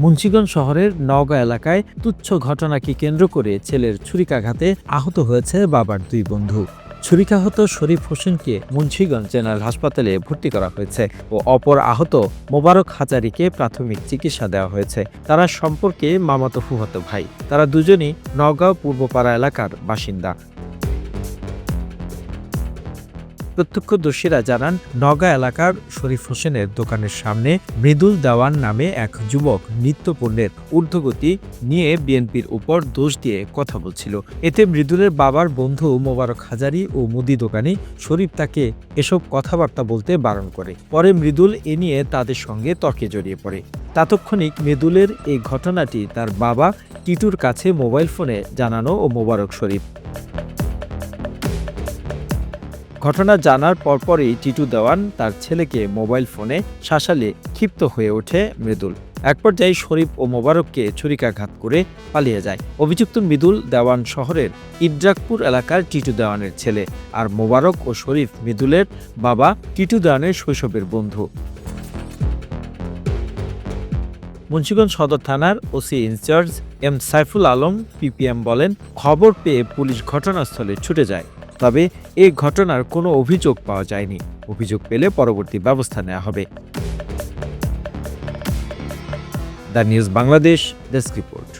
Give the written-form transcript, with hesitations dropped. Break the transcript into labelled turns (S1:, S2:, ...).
S1: মুন্সিগঞ্জ শহরের নওগাঁ এলাকায় তুচ্ছ ঘটনাকে কেন্দ্র করে ছেলের ছুরিকাঘাতে আহত হয়েছে বাবার দুই বন্ধু। ছুরিকাহত শরীফ হোসেনকে মুন্সিগঞ্জ জেনারেল হাসপাতালে ভর্তি করা হয়েছে ও অপর আহত মোবারক হাজারীকে প্রাথমিক চিকিৎসা দেওয়া হয়েছে। তারা সম্পর্কে মামাতো ফুফাতো ভাই। তারা দুজনই নওগাঁ পূর্বপাড়া এলাকার বাসিন্দা। প্রত্যক্ষদর্শীরা জানান, নওগাঁ এলাকার শরীফ হোসেনের দোকানের সামনে মৃদুল দেওয়ান নামে এক যুবক নিত্যপণ্যের ঊর্ধ্বগতি নিয়ে বিএনপির উপর দোষ দিয়ে কথা বলছিল। এতে মৃদুলের বাবার বন্ধু মোবারক হাজারী ও মুদি দোকানি শরীফ তাকে এসব কথাবার্তা বলতে বারণ করে। পরে মৃদুল এ নিয়ে তাদের সঙ্গে তর্কে জড়িয়ে পড়ে। তাৎক্ষণিক মৃদুলের এই ঘটনাটি তার বাবা টিটুর কাছে মোবাইল ফোনে জানানো ও মোবারক শরীফ ঘটনা জানার পরপরই টিটু দেওয়ান তার ছেলেকে মোবাইল ফোনে শাসালে ক্ষিপ্ত হয়ে ওঠে মৃদুল। এক পর্যায়ে শরীফ ও মোবারককে ছুরিকাঘাত করে পালিয়ে যায়। অভিযুক্ত মৃদুল দেওয়ান শহরের ইদ্রাকপুর এলাকার টিটু দেওয়ানের ছেলে, আর মোবারক ও শরীফ মৃদুলের বাবা টিটু দেওয়ানের শৈশবের বন্ধু। মুন্সিগঞ্জ সদর থানার OC in charge M Saiful Alam PPM বলেন, খবর পেয়ে পুলিশ ঘটনাস্থলে ছুটে যায়। তবে এই ঘটনার কোনো অভিযোগ পাওয়া যায়নি। অভিযোগ পেলে পরবর্তী ব্যবস্থা নেওয়া হবে। The news Bangladesh desk report.